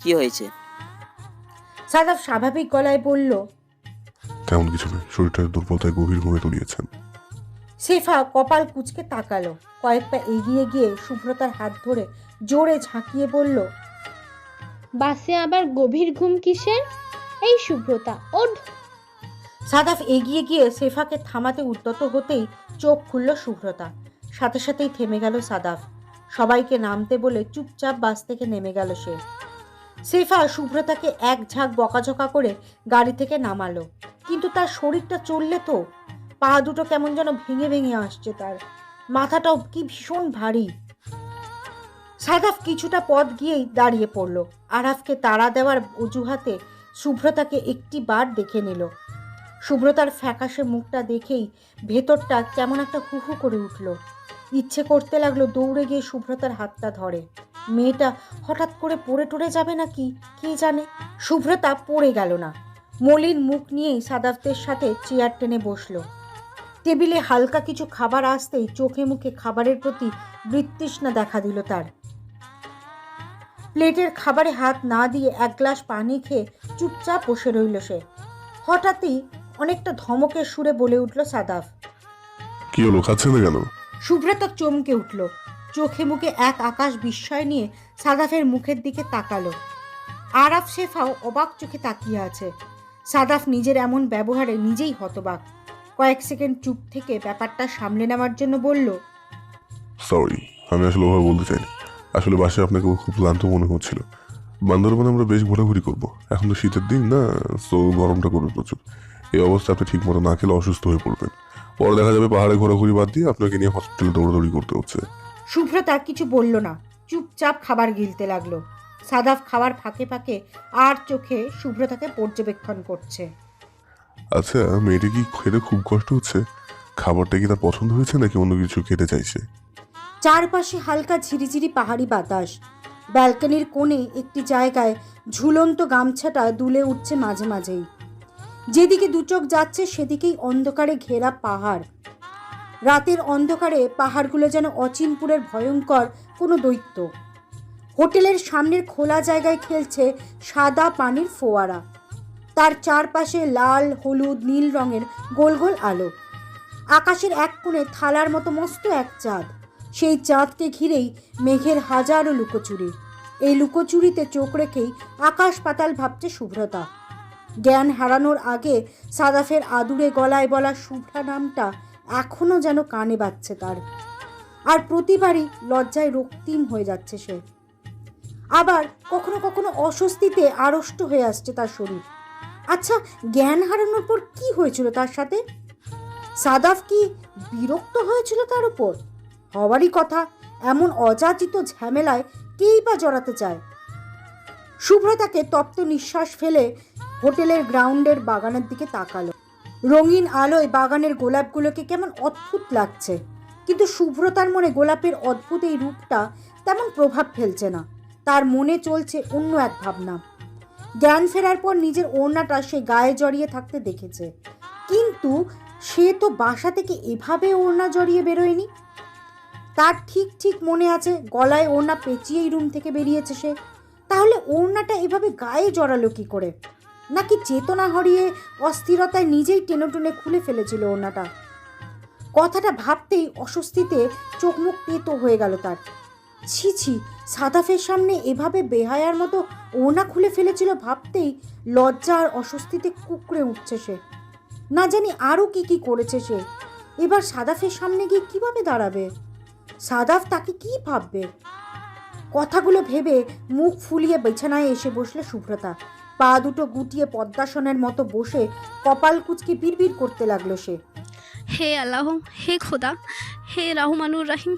কি হয়েছে? সাদাফ স্বাভাবিক গলায় বলল, তেমন কিছু নয়, শরীরটার দুর্বলতায় গভীর ঘুমে তলিয়েছেন। শেফা কপাল কুঁচকে তাকালো। কয়েক পা এগিয়ে গিয়ে শুভ্রতার হাত ধরে জোরে ঝাঁকিয়ে বলল, বাসে আবার গভীর ঘুম কিসের? এই শুভ্রতা, ওঠ। সাদাফ এগিয়ে গিয়ে শেফাকে থামাতে উদ্যত হতেই চোখ খুলল শুভ্রতা। সাথে সাথেই থেমে গেল সাদাফ। সবাইকে নামতে বলে চুপচাপ বাস থেকে নেমে গেল সে। শেফা শুভ্রতাকে এক ঝাঁক বকাঝকা করে গাড়ি থেকে নামালো, কিন্তু তার শরীরটা চললে তো। পা দুটো কেমন যেন ভেঙে ভেঙে আসছে তার, মাথাটাও কি ভীষণ ভারী। সাদাফ কিছুটা পথ গিয়েই দাঁড়িয়ে পড়ল। আরাফকে তাড়া দেওয়ার অজুহাতে শুভ্রতাকে একটি বার দেখে নিল। শুভ্রতার ফ্যাকাশে মুখটা দেখেই ভেতরটা কেমন একটা হুহু করে উঠল। ইচ্ছে করতে লাগলো দৌড়ে গিয়ে শুভ্রতার হাতটা ধরে। মেয়েটা হঠাৎ করে পড়ে টরে যাবে নাকি কে জানে। শুভ্রতা পড়ে গেল না। মলিন মুখ নিয়েই সাদাফদের সাথে চেয়ার টেনে বসলো। টেবিলে হালকা কিছু খাবার আসতেই চোখে মুখে খাবারের প্রতি বিতৃষ্ণা দেখা দিল তার। প্লেটের খাবারে হাত না দিয়ে এক গ্লাস পানি খেয়ে চুপচাপ বসে রইল সে। হঠাৎই অনেকটা ধমকের সুরে বলে উঠল সাদাফ, কি হলো, খাচ্ছেন না কেন? শুভ্রতা চমকে উঠল। চোখে মুখে এক আকাশ বিস্ময় নিয়ে সাদাফের মুখের দিকে তাকালো। আরাফ শেফাও অবাক চোখে তাকিয়ে আছে। সাদাফ নিজের এমন ব্যবহারে নিজেই হতবাক। কয়েক সেকেন্ড চুপ থেকে ব্যাপারটা সামলে নেওয়ার জন্য বলল, সরি, আমি আসলে ওভাবে বলতে চাইনি। আসলে বাসায় আপনাকে খুব ক্লান্ত মনে হচ্ছিল। বান্দরবানে আমরা বেশ ঘোরাঘুরি করবো, এখন তো শীতের দিন না, তো গরমটা করবে প্রচুর। এই অবস্থা আপনি ঠিক মতো না খেলে অসুস্থ হয়ে পড়বেন। পরে দেখা যাবে পাহাড়ে ঘোরাঘুরি বাদ দিয়ে আপনাকে নিয়ে হসপিটালে দৌড়াদৌড়ি করতে হচ্ছে। শুভ্রতা কিছু বলল না, চুপচাপ খাবার গিলতে লাগলো। সাদাফ খাবার ফাঁকে ফাঁকে আর চোখে শুভ্রতাকে পর্যবেক্ষণ করছে। আচ্ছা, মেয়েটি কি খেতে খুব কষ্ট হচ্ছে? খাবারটা কি তার পছন্দ হয়েছে নাকি অন্য কিছু খেতে চাইছে? চারপাশে হালকা ঝিরিঝিরি পাহাড়ি বাতাস। ব্যালকনির কোণে একটি জায়গায় ঝুলন্ত গামছাটা দুলে উঠছে মাঝে মাঝেই। যেদিকে দুচোখ যাচ্ছে সেদিকেই অন্ধকারে ঘেরা পাহাড়। রাতের অন্ধকারে পাহাড়গুলো যেন অচিনপুরের ভয়ঙ্কর কোনো দৈত্য। হোটেলের সামনের খোলা জায়গায় খেলছে সাদা পানির ফোয়ারা। তার চারপাশে লাল, হলুদ, নীল রঙের গোল গোল আলো। আকাশের এক কোণে থালার মতো মস্ত এক চাঁদ। সেই চাঁদকে ঘিরেই মেঘের হাজারো লুকোচুরি। এই লুকোচুরিতে চোখ রেখেই আকাশ পাতাল ভাবছে শুভ্রতা। জ্ঞান হারানোর আগে সাদাফের আদুরে গলায় বলা শুভ্রা নামটা এখনও যেন কানে বাজছে তার। আর প্রতিবারই লজ্জায় রক্তিম হয়ে যাচ্ছে সে। আবার কখনো কখনো অস্বস্তিতে আড়ষ্ট হয়ে আসছে তার শরীর। আচ্ছা, জ্ঞান হারানোর পর কি হয়েছিল তার সাথে? সাদাফ কি বিরক্ত হয়েছিল তার উপর? হওয়ারই কথা, এমন অযাচিত ঝামেলায় কেই বা জড়াতে চায়। শুভ্রতাকে তপ্ত নিঃশ্বাস ফেলে হোটেলের গ্রাউন্ডের বাগানের দিকে তাকালো। রঙিন আলোয় বাগানের গোলাপগুলোকে কেমন অদ্ভুত লাগছে, কিন্তু শুভ্রতার মনে গোলাপের অদ্ভুত এই রূপটা তেমন প্রভাব ফেলছে না। তার মনে চলছে অন্য এক ভাবনা। জ্ঞান ফেরার পর নিজের ওড়নাটা সে গায়ে জড়িয়ে থাকতে দেখেছে, কিন্তু সে তো বাসা থেকে এভাবে ওড়না জড়িয়ে বেরোয়নি। তার ঠিক ঠিক মনে আছে গলায় ওড়না পেঁচিয়েই রুম থেকে বেরিয়েছে সে। তাহলে ওড়নাটা এভাবে গায়ে জড়ালো কি করে? নাকি চেতনা হারিয়ে অস্থিরতায় নিজেই টেনে টেনে খুলে ফেলেছিল ওড়নাটা? কথাটা ভাবতেই অস্বস্তিতে চোখ মুখ তেতো হয়ে গেল তার। ছি ছি, সাদাফের সামনে এভাবে বেহায়ার মতো ওড়না খুলে ফেলেছিল ভাবতেই লজ্জা আর অস্বস্তিতে কুঁকড়ে উঠছে সে। না জানি আরও কি কি করেছে সে। এবার সাদাফের সামনে গিয়ে কিভাবে দাঁড়াবে? সাদাফ তাকে কি ভাববে? কথাগুলো ভেবে মুখ ফুলিয়ে বিছানায় এসে বসলে শুভ্রতা। পা দুটো গুটিয়ে পদ্মাসনের মতো বসে কপাল কুঁচকে বিড়বিড় করতে লাগলো সে। হে আল্লাহ, হে খোদা, হে রাহমানুর রাহিম,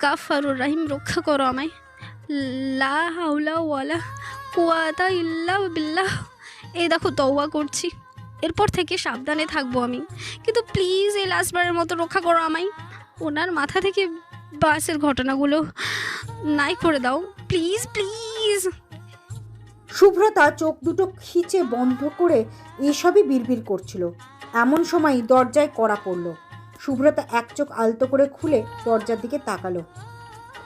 গাফারুর রাহিম, রক্ষা করো আমায়। লা হাওলা ওয়ালা কুওয়াতা ইল্লা বিল্লাহ। এই দেখো, তওবা করছি, এরপর থেকে সাবধানে থাকবো আমি, কিন্তু প্লিজ এই লাস্টবারের মতো রক্ষা করো আমায়। ওনার মাথা থেকে বাসের ঘটনাগুলো নাই করে দাও, প্লিজ প্লিজ। শুভ্রতা চোখ দুটো খিচে বন্ধ করে এসবই বিড়বিড় করছিল। এমন সময় দরজায় কড়া পড়ল। শুভ্রতা এক চোখ আলতো করে খুলে দরজার দিকে তাকালো।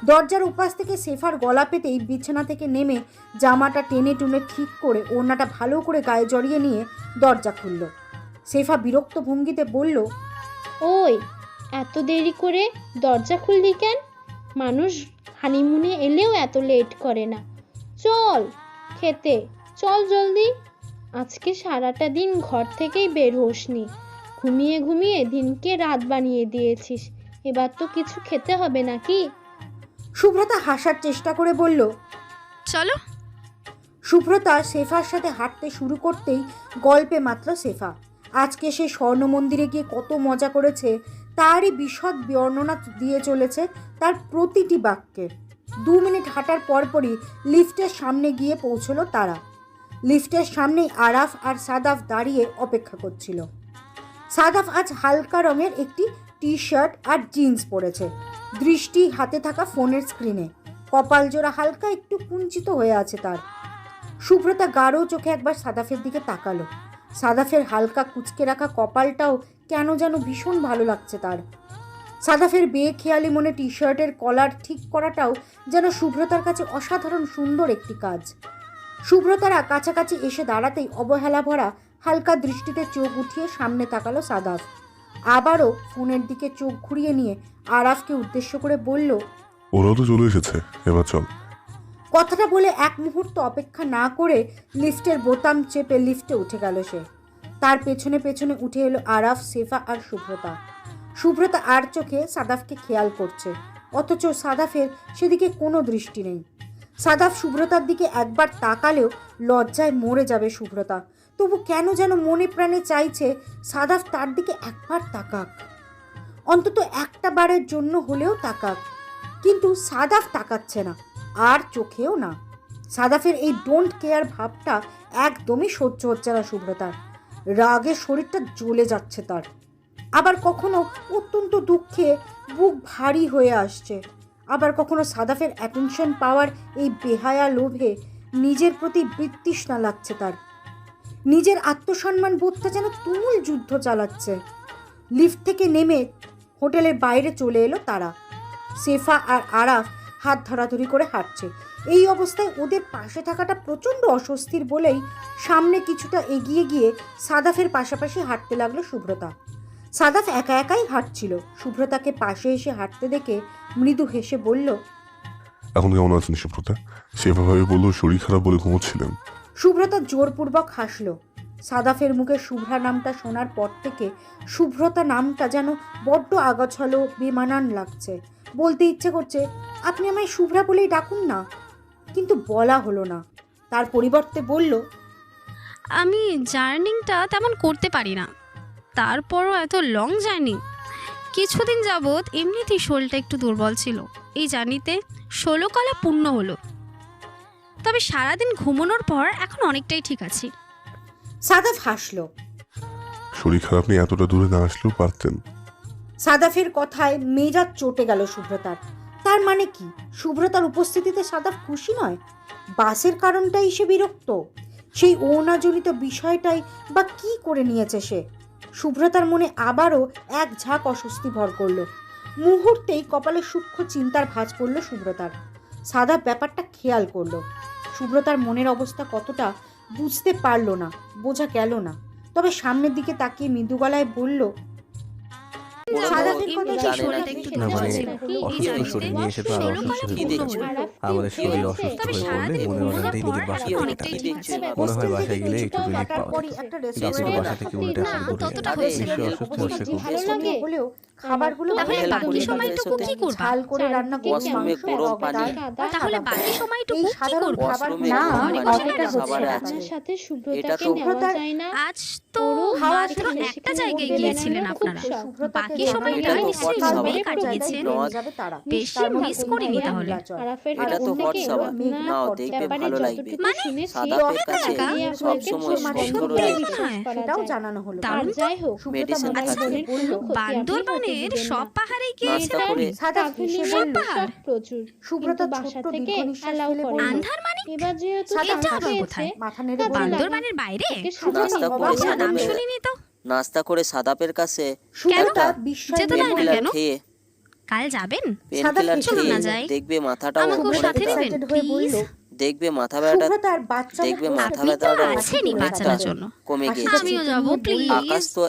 দরজার উপাস থেকে সেফার গলা পেতেই বিছানা থেকে নেমে জামাটা টেনে টুনে ঠিক করে ওড়নাটা ভালো করে গায়ে জড়িয়ে নিয়ে দরজা খুলল। সেফা বিরক্ত ভঙ্গিতে বলল, ওই এত দেরি করে দরজা খুললি কেন? মানুষ হানিমুনে এলেও এত লেট করে না। চল খেতে, চল জলদি। আজকে সারাটা দিন ঘর থেকেই বের হোসনি, ঘুমিয়ে ঘুমিয়ে দিনকে রাত বানিয়ে দিয়েছিস। এবার তো কিছু খেতে হবে নাকি? শুভ্রতা হাসার চেষ্টা করে বলল। চলো। শুভ্রতা সেফার সাথে হাঁটতে শুরু করতেই গল্পে মাত্র সেফা। আজকে সে স্বর্ণ মন্দিরে গিয়ে কত মজা করেছে তারই বিশদ বর্ণনা দিয়ে চলেছে তার প্রতিটি বাক্যে। 2 মিনিট হাঁটার পরপরই লিফটের সামনে গিয়ে পৌঁছলো তারা। লিফটের সামনেই আরাফ আর সাদাফ দাঁড়িয়ে অপেক্ষা করছিল। সাদাফ আজ হালকা রঙের একটি টি শার্ট আর জিন্স পরেছে, দৃষ্টি হাতে থাকা ফোনের স্ক্রিনে। কপাল জোড়া হালকা একটু কুঞ্চিত হয়ে আছে তার। শুভ্রতা গাঢ় চোখে একবার সাদাফের দিকে তাকালো। সাদাফের হালকা কুঁচকে রাখা কপালটাও কেন যেন ভীষণ ভালো লাগছে তার। সাদাফের বেখেয়ালি মনে টি শার্টের কলার ঠিক করাটাও যেন শুভ্রতার কাছে অসাধারণ সুন্দর একটি কাজ। শুভ্রতারা কাছাকাছি এসে দাঁড়াতেই অবহেলা ভরা হালকা দৃষ্টিতে চোখ উঠিয়ে সামনে তাকালো সাদাফ। আবারও ফোনের দিকে চোখ ঘুরিয়ে নিয়ে আরাফকে উদ্দেশ্য করে বলল, ওরাও তো চলে এসেছে, এবার চল। কথাটা বলে এক মুহূর্ত অপেক্ষা না করে লিফটের বোতাম চেপে লিফটে উঠে গেল সে। তার পেছনে পেছনে উঠে এলো আরাফ, সেফা আর শুভ্রতা। শুভ্রতা আর চোখে সাদাফকে খেয়াল করছে, অথচ সাদাফের সেদিকে কোনো দৃষ্টি নেই। সাদাফ শুভ্রতার দিকে একবার তাকালেও লজ্জায় মরে যাবে শুভ্রতা, তবু কেন যেন মনে প্রাণে চাইছে সাদাফ তার দিকে একবার তাকাক, অন্তত একটা বারের জন্য হলেও তাকাক। কিন্তু সাদাফ তাকাচ্ছে না, আর চোখেও না। সাদাফের এই ডোন্ট কেয়ার ভাবটা একদমই সহ্য হচ্ছে না শুভ্রতার। রাগে শরীরটা জ্বলে যাচ্ছে তার। আবার কখনো অত্যন্ত দুঃখে বুক ভারী হয়ে আসছে। আবার কখনো সাদাফের অ্যাটেনশন পাওয়ার এই বেহায়া লোভে নিজের প্রতি বিতৃষ্ণা লাগছে তার। নিজের আত্মসম্মান বোধটা যেন তুমুল যুদ্ধ চালাচ্ছে। লিফট থেকে নেমে হোটেলের বাইরে চলে এলো তারা। সেফা আর আরাফ হাত ধরাধরি করে হাঁটছে। এই অবস্থায় ওদের পাশে থাকাটা প্রচণ্ড অস্বস্তির বলেই সামনে কিছুটা এগিয়ে গিয়ে সাদাফের পাশাপাশি হাঁটতে লাগলো শুভ্রতা। সাদাফ একা একাই হাঁটছিল। শুভ্রতাকে পাশে এসে হাঁটতে দেখে মৃদু হেসে বলল, এখন কেমন আছেন শুভ্রতা? সেভাবে বললো শরীর খারাপ বলে ঘুমোচ্ছিলেন। শুভ্রতা জোরপূর্বক হাসল। সাদাফের মুখে শুভ্রা নামটা শোনার পর থেকে শুভ্রতা নামটা যেন বড্ড আগাছালো বেমানান লাগছে। বলতে ইচ্ছে করছে, আপনি আমায় শুভ্রা বলেই ডাকুন না, কিন্তু বলা হলো না। তার পরিবর্তে বলল, আমি জার্নিংটা তেমন করতে পারি না, তারপরও এত লং জার্নি। কিছুদিন যাবৎ এমনিতেই শরীরটা একটু দুর্বল ছিল, এই জার্নিতে 16 কলা পূর্ণ হলো। তবে সারাদিন ঘুমানোর পর এখন অনেকটাই ঠিক আছি। সাদাফ হাসল। শরীর খারাপ নিয়ে এতটা দূরে না আসলেও পারতেন। সাদাফের কথায় মেজাজ চটে গেল শুভ্রতার। তার মানে কি শুভ্রতার উপস্থিতিতে সাদাফ খুশি নয়? বাসের কারণটাই সে বিরক্ত? সেই ওনাজনিত বিষয়টাই বা কি করে নিয়েছে সে? শুভ্রতার মনে আবারও এক ঝাঁক অস্বস্তি ভর করল। মুহূর্তেই কপালে সূক্ষ্ম চিন্তার ভাঁজ পড়ল শুভ্রতার। সাদাফ ব্যাপারটা খেয়াল করলো। শুভ্রতার মনের অবস্থা কতটা বুঝতে পারল না, বোঝা গেল না। তবে সামনের দিকে তাকিয়ে মৃদু গলায় বলল, সাদাফের কথা কি শরীরটা একটু না মানে অসুস্থ শরীর নিয়ে এসে তো আর অসুস্থ হয়ে পড়লো। আমাদের শরীর অসুস্থ হয়ে পড়লে মনে হয় নিজের বাসা থেকে মনে হয় বাসায় গেলে একটু রিলিফ পাওয়া যায়। কিন্তু বাসা থেকে উল্টে নিশ্চয়ই অসুস্থ হচ্ছে খুব। হলেও খাবারগুলো তাহলে বাকি সময়টুকু কি করবা? ঝাল করে রান্না করে মাংস তাহলে বাকি সময়টুকু কি সাধারণ করবা? খাবার ওয়াশরুমে না অনেক অতটা খাবার হচ্ছে আছে। না। সাথে এটা শুভ্রতাকে তো নেওয়া যায় না? আজ তো খাওয়া মাত্র শেষে একটা জায়গায় গিয়েছিলেন আপনারা, বাকি এটা সময়টা তো নিশ্চয়ই হট ঘুমিয়ে খাবার। কাটিয়েছেন। বেশি মিস করিনি তাহলে। এটা তো হট খাবার। নাও দেখবে ভালো লাগবে। সাদাফের কাছে সবসময় সন্দেহ সেটাও জানানো হলো। দারুণ তো। যাই হোক, মেডিসিন আচ্ছা, বান্দরবানের সব পাহাড়ে নাস্তা গিয়েছিলেন? করে সাদাফ হেসে সব বলল, পাহাড়? প্রচুর সুব্রতা বাসা ছোট্ট থেকে দীর্ঘ নিঃশ্বাস allow ফেলে করে বলল, না। আন্ধার মানে এবার যেহেতু সাদাফ এটা আবার হাসল। কোথায়? মাথা নেড়ে বলল, বান্দরবানের বাইরে? নাস্তা করে আচ্ছা, নাম সাদাপের শুনিনি তো। নাস্তা করে সাদাপের কাছে সুব্রতা একটা বিস্ময় যেতে নিয়ে দেয় না বলল, পেনকিলার কেন? খেয়ে কাল যাবেন? পেন সাদা কিলার হেসে চলুন না খেয়ে যাই। দেখবে মাথাটাও আমাকেও অনেকটা সাথে নেবেন এক্সাইটেড হয়ে বলল, প্লিজ? দেখবে মাথা ব্যথাটা শুভ্রতা আর বাচ্চারা দেখবে হেসে মাথা আপনি তো ব্যথাটা আছেনই অনেকটা বাঁচানোর জন্য। কমে হাসিটা গেছে। আমিও চেপে যাব নিয়ে বলল, আকাশ প্লিজ। তো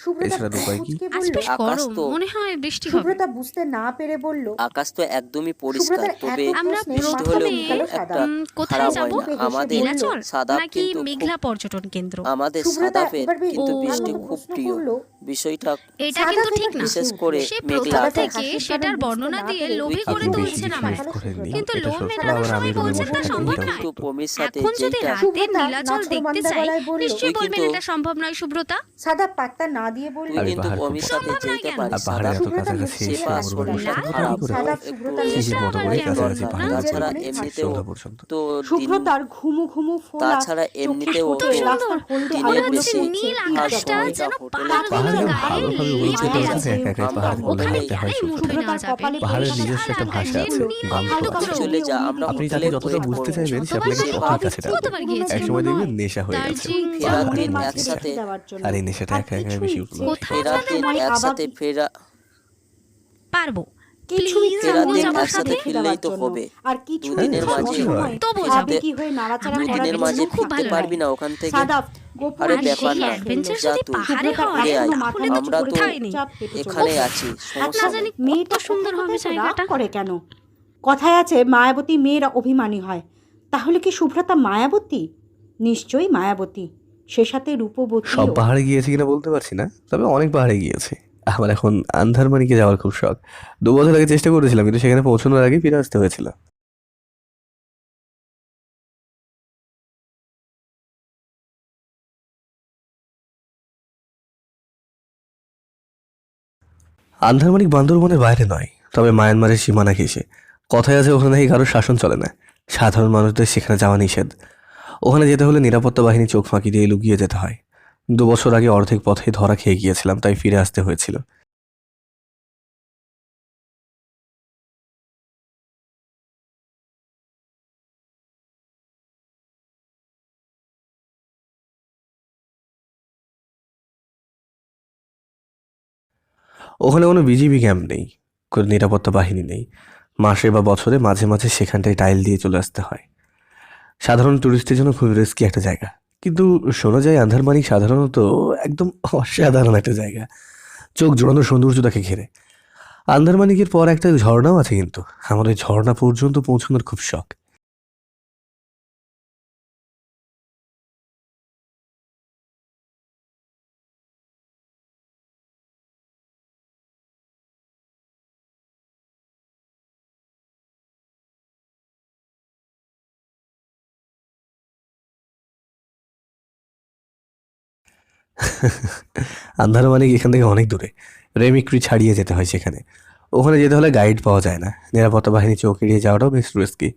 শুভ্রতা এছাড়া উপায় কি? কুঁচকে আজ বলল। বেশ আকাশ গরম, তো মনে হয় বৃষ্টি হবে। শুভ্রতা বুঝতে না পেরে বলল, আকাশ তো একদমই পরিষ্কার, শুভ্রতার তবে এত আমরা প্রশ্নে বৃষ্টি মাথা হলেও প্রথমে চুলকালো খুব সাদা। একটা কোথায় খারাপ যাব? হয় না। মুখে হেসে আমাদের বলল, নীলাচল সাদাব নাকি কিন্তু খুব মেঘলা পর্যটন কেন্দ্র? আমাদের শুভ্রতা সাদাফের এবার বেশ কিন্তু ও। বৃষ্টি ভালো খুব প্রশ্ন প্রিয়। করলো। বিষয়টা এটা সাদা কিন্তু ফেলে ঠিক না। হেসে বিশেষ উঠল। করে সে মেঘলা প্রথম সাদাফের আকাশ। থেকে হাসির সেটার কারণ বুঝতে বর্ণনা না দিয়ে পেরে লোভী করে আপনি বেশি তুলছেন কিছু আমায়। মিস করেননি, কিন্তু এটা লোভ সত্য। মেটানোর আবার আমি সময় রুমে বলছেন বসে না থাকি, সম্ভব এটাও নয়। কিন্তু সত্য। পমির সাথে এখন যদি যেইটা রাতে শুভ্রতা নীলাচল দেখতে নাছোড়বান্দা চাই, গলায় বলল, নিশ্চয়ই তুই বলবেন কিন্তু- এটা সম্ভব নয় সুব্রতা। সাদা পাত্তা না দিয়ে বলল, তুই আমি কিন্তু পাহাড় খুব পমির পছন্দ সাথে সম্ভব নয় যেতে কেন? পারিস আর পাহাড়ে সাদাব। এত শুভ্রতা মুখ কাছাকাছি সে এসে পাস মরুভূমির করবে সাথে না, কথা কি করে? সাদা একটু শুভ্রতার নিজের মতো করে কেন? কাছাকাছি না? পাহাড়ে যেতে তাছাড়া পারি, এমনিতেও সন্ধ্যা পর্যন্ত। তো দিন শুভ্রতার ঘুমু ঘুমু ফোলা তাছাড়া চোখের এমনিতেও ফুটে তো রাস্তার হলদে দিনের মনে আলোগুলো হচ্ছে বেশি পড়ছে নীল ভাগ আকাশটা সময়টা যেন হোটেলে পাহাড়গুলোর পাহাড়ে গায়ে ভালোভাবে লেগে উড়তে মায়ের পারলে আছে। কাছে একা একাই উঠে পাহাড় গেল। বলে ওখানে ভাবতে হয় গেলেই শুধু। মুঠোয় নেওয়া শুভ্রতার যাবে। কপালে পাহাড়ের পড়ে নিজস্ব থাকা একটা সাদা ভাষা আছে, ফুলগুলো গান হালকা করা। করে চলে যা, উড়িয়ে আমরা দিতে আপনি হোটেলে তাকে যতটা ওয়েট বুঝতে করবো। চাইবেন সে যতবার আপনাকে যাই ততই কাছে টানবে। কতবার গিয়েছি। একসময় দেখবেন নেশা হয়ে গেছে। দার্জিলিং, ফেরার পাহাড়ের দিন নেশা। একসাথে আর এই নেশাটা একা একাই বেশি উঠলো। কোথায় ফেরার আপনাদের দিন বাড়ি? একসাথে পারবো। কিছুই প্লিজ ফেরার আমিও দিন যাবো একসাথে সাথে। ফিরলেই তো হবে। আর কিছু দুদিনের হ্যাঁ, মাঝে সত্যি হয়। তবুও যাবো। আবেগী হয়ে নাড়াচাড়া আমার করার দুদিনের জন্য মাঝে খুব ফিরতে ভালো পারবি লাগে। না ওখান থেকে? সাদাফ গোপন আরে আর ব্যাপার সেই না, অ্যাডভেঞ্চার যা যদি তুই। পাহাড়ে শুভ্রতা হয় ঘুরে আয়। এখনো তাহলে তো আমরা তো কোথায় নেই। চুপচাপ হেঁটে এখানে চলেছে। আছি, না সমস্যা জানি নেই। কত মেয়েটা সুন্দর হবে কোথায় কোথায় রাগ জায়গাটা। করে কেন? কথায় আছে মায়াবতী মেয়েরা অভিমানী হয়। তাহলে কি শুভ্রতা মায়াবতী? নিশ্চয়ই মায়াবতী। সে সাথে সব রূপবতীও। পাহাড়ে গিয়েছি কিনা বলতে পারছি না, তবে অনেক পাহাড়ে গিয়েছি। আমার এখন আন্ধারমানিকে যাওয়ার খুব শখ। 2 বছর আগে চেষ্টা করেছিলাম, কিন্তু সেখানে পৌঁছানোর আগে ফিরে আসতে হয়েছিল। আন্ধারমানিক বান্দরবনের বাইরে নয়, তবে মায়ানমারের সীমানা ঘেঁষে। কথায় আছে ওখানে নাকি কারোর শাসন চলে না, সাধারণ মানুষদের সেখানে যাওয়া নিষেধ। ওখানে যেতে হলে নিরাপত্তা বাহিনী চোখ ফাঁকি দিয়ে লুকিয়ে যেতে হয়। 2 বছর আগে অর্ধেক পথে ধরা খেয়ে গিয়েছিলাম, তাই ফিরে আসতে হয়েছিল। ওখানে কোনো বিজিবি ক্যাম্প নেই, কোনো নিরাপত্তা বাহিনী নেই। মাসে বা বছরে মাঝে মাঝে সেখানটায় টাইল দিয়ে চলে আসতে হয়। সাধারণ টুরিস্টের জন্য খুব রিস্কি একটা জায়গা। কিন্তু শোনা যায় আন্ধারমানিক সাধারণত একদম অসাধারণ একটা জায়গা, চোখ জোড়ানো সৌন্দর্য তাকে ঘিরে। আন্দারমানিকের পর একটা ঝর্ণাও আছে, কিন্তু আমার ওই ঝর্ণা পর্যন্ত পৌঁছানোর খুব শখ। আন্দারমানিক এখান থেকে অনেক দূরে, রেমিক্রি ছাড়িয়ে যেতে হয় সেখানে। ওখানে যেতে হলে গাইড পাওয়া যায় না, নিরাপত্তা বাহিনী চোখ এড়িয়ে যাওয়াটাও বেশ রিস্কি।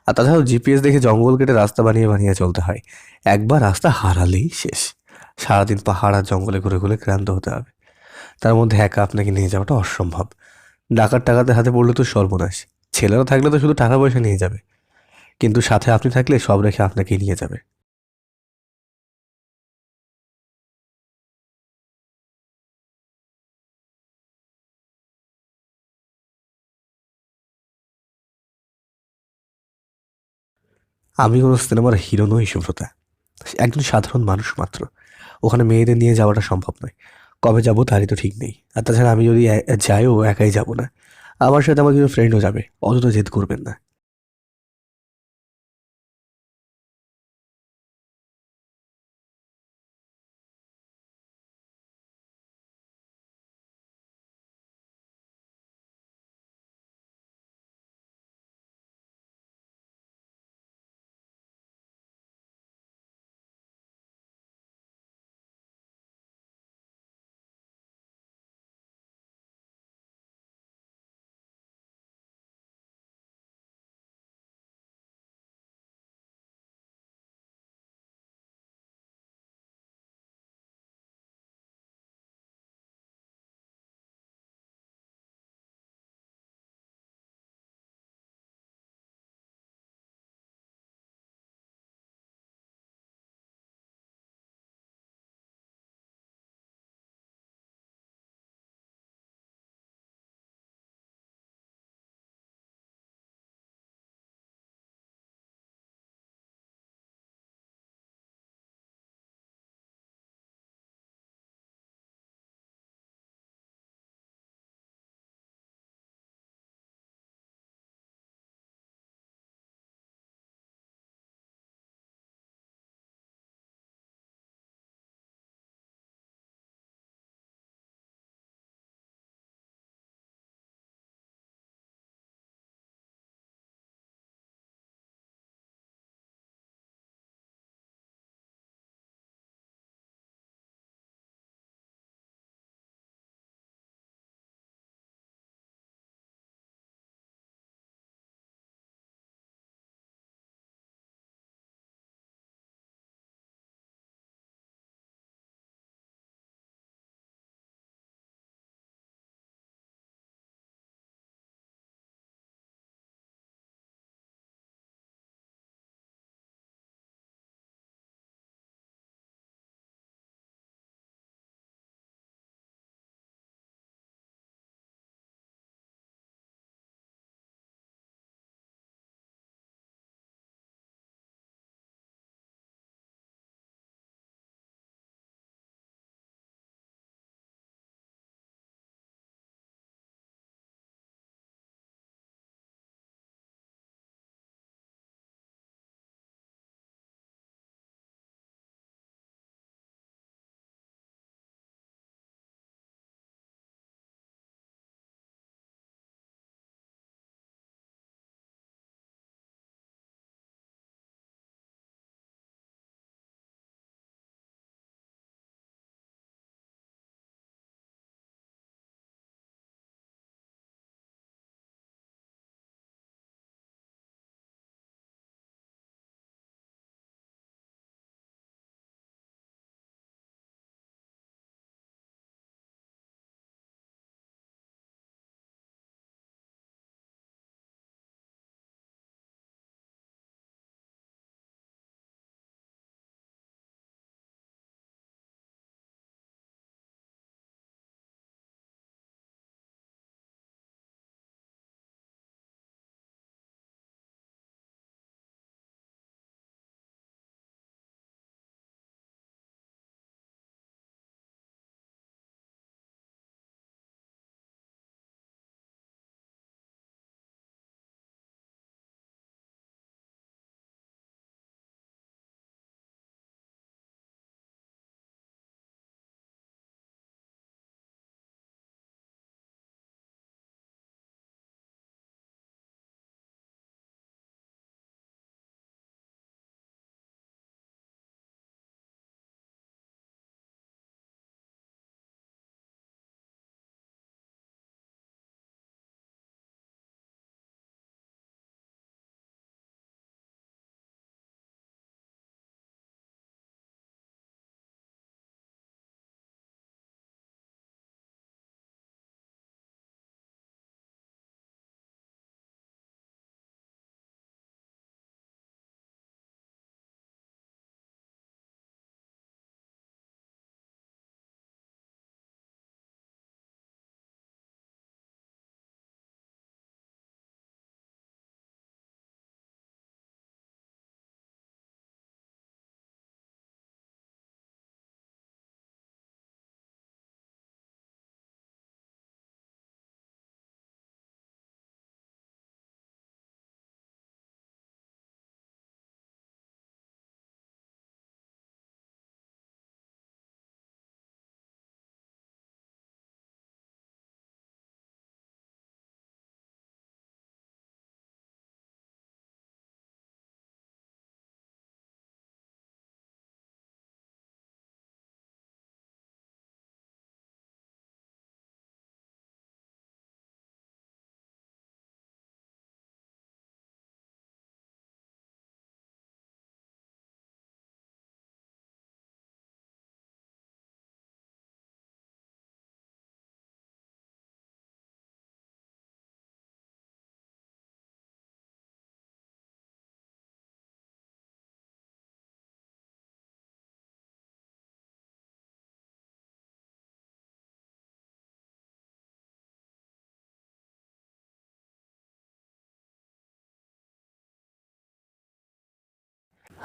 আর তাছাড়াও জিপিএস দেখে জঙ্গল কেটে রাস্তা বানিয়ে বানিয়ে চলতে হয়। একবার রাস্তা হারালেই শেষ। সারাদিন পাহাড় আর জঙ্গলে ঘুরে ঘুরে ক্লান্ত হতে হবে। তার মধ্যে একা আপনাকে নিয়ে যাওয়াটা অসম্ভব। ডাকাত টাকাতে হাতে পড়লে তো সর্বনাশ। ছেলেরা থাকলে তো শুধু টাকা পয়সা নিয়ে যাবে, কিন্তু সাথে আপনি থাকলে সব রেখে আপনাকেই নিয়ে যাবে। আমি কোনো সিনেমার হিরো নই সুব্রতা, একজন সাধারণ মানুষ মাত্র। ওখানে মেয়েদের নিয়ে যাওয়াটা সম্ভব নয়। কবে যাব তারই তো ঠিক নেই। আর তাছাড়া আমি যদি যাইও একাই যাব না, আমার সাথে আমার কিছু ফ্রেন্ডও যাবে। অযথা জেদ করবেন না।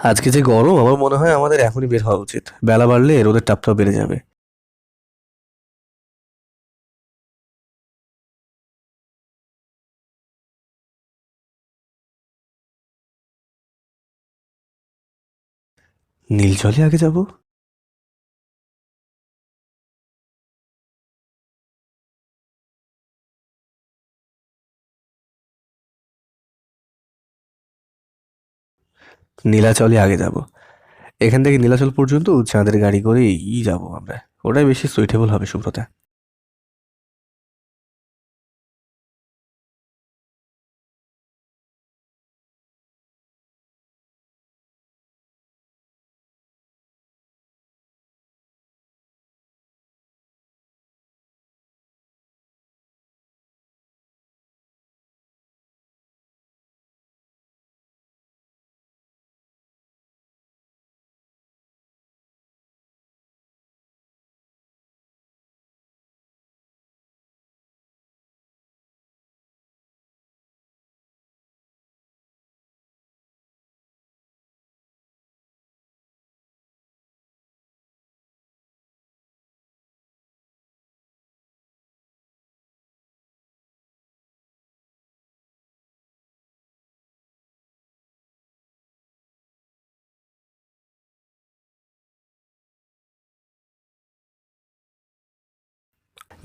আজকে যে গরম, আমার মনে হয় আমাদের এখনই বের হওয়া উচিত। বেলা বাড়লে রোদের তাপটাও বেড়ে যাবে। নীলচলে আগে যাব। নীলাচলে আগে যাব। এখান থেকে নীলাচল পর্যন্ত চাঁদের গাড়ি করেই যাব আমরা। ওটাই বেশি সুইটেবল হবে সুব্রতা।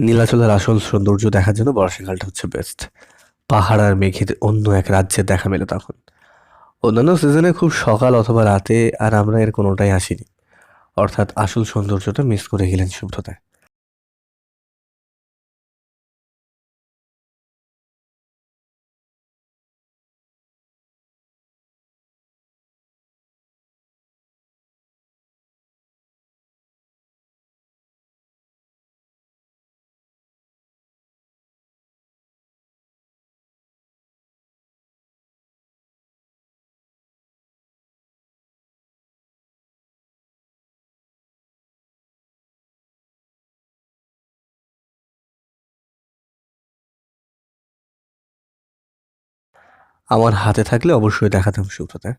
নীলাচলের আসল সৌন্দর্য দেখার জন্য বর্ষাকালটা হচ্ছে বেস্ট। পাহাড় আর মেঘের অন্য এক রাজ্যের দেখা মেলে তখন। অন্যান্য সিজনে খুব সকাল অথবা রাতে, আর আমরা এর কোনোটাই আসিনি। অর্থাৎ আসল সৌন্দর্যটা মিস করে গেলেন সুব্রতা। আমার হাতে থাকলে অবশ্যই দেখাতাম সুব্রতা।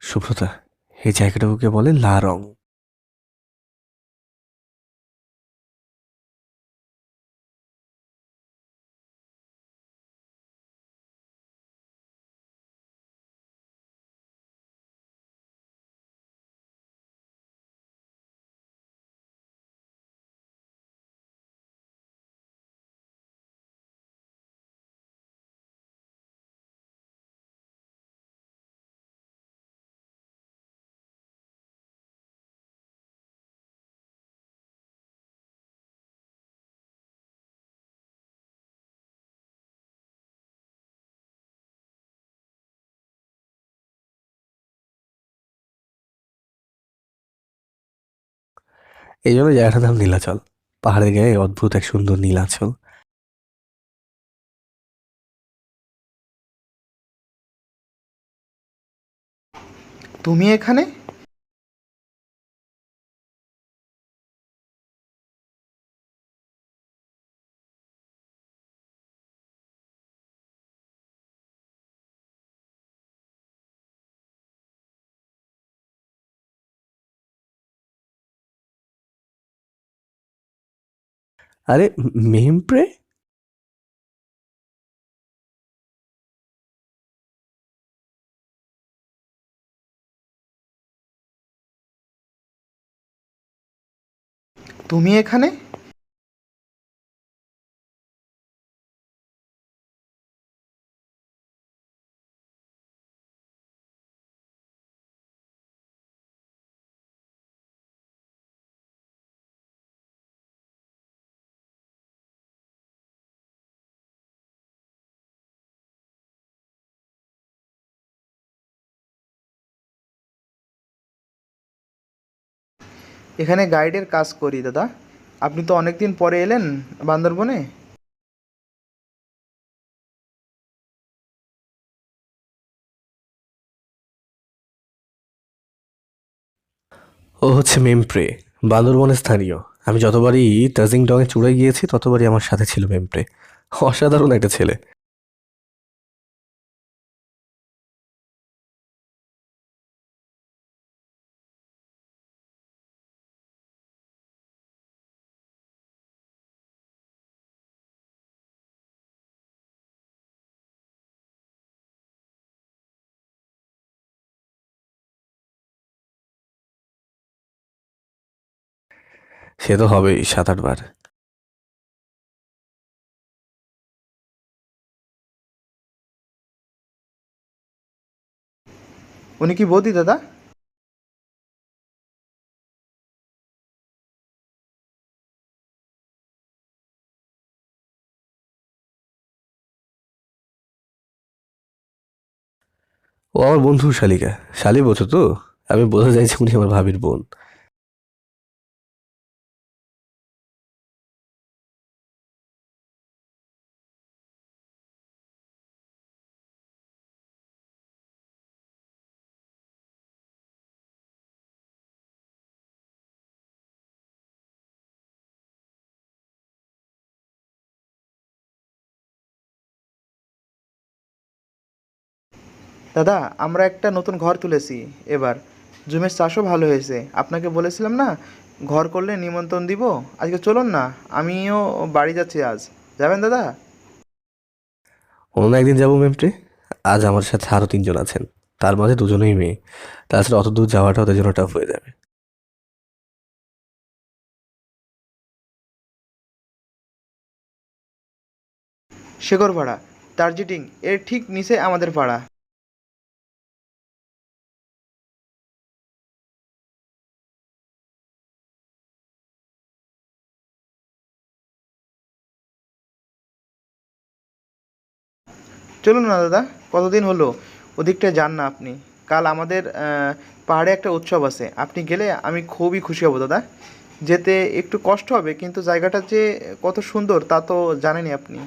সুব্রতা, এই জায়গাটাকে বলে লা রং। এই জন্য জায়গাটার নাম নীলাচল। পাহাড়ের গায়ে অদ্ভুত এক সুন্দর নীলাচল। তুমি এখানে? আরে মেমপ্রে, তুমি এখানে? এখানে গাইডের কাজ করি দাদা। আপনি তো অনেক দিন পরে এলেন বান্দরবনে। ও হচ্ছে মেমপ্রে, বান্দরবনের স্থানীয়। আমি যতবারই তাজিং ডং এ চড়ে গিয়েছি ততবারই আমার সাথে ছিল মেমপ্রে। অসাধারণ একটা ছেলে। সে তো হবেই 7-8 বার। উনি কি বৌদি দাদা? ও আমার বন্ধু শালিকা। শালি বোঝো তো? আমি বোঝা যায় যে উনি আমার ভাবির বোন। দাদা, আমরা একটা নতুন ঘর তুলেছি এবার। জুমের চাষও ভালো হয়েছে। আপনাকে বলেছিলাম না ঘর করলে নিমন্ত্রণ দিব। আজকে চলুন না, আমিও বাড়ি যাচ্ছি আজ। যাবেন দাদা? অন্য একদিন যাবো মেমপ্রে। আজ আমার সাথে আরো 3 জন আছেন, তার মাঝে 2জনই মেয়ে। তাছাড়া অত দূর যাওয়াটা ওদের জন্য টাফ হয়ে যাবে। শেখর পাড়া, দার্জিলিং এর ঠিক নিচে আমাদের পাড়া। চলুন না দাদা, কতদিন হলো ওদিকটায় যান না আপনি। কাল আমাদের পাহাড়ে একটা উৎসব আছে, আপনি গেলে আমি খুবই খুশি হব দাদা। যেতে একটু কষ্ট হবে, কিন্তু জায়গাটা যে কত সুন্দর তা তো জানেনই আপনি।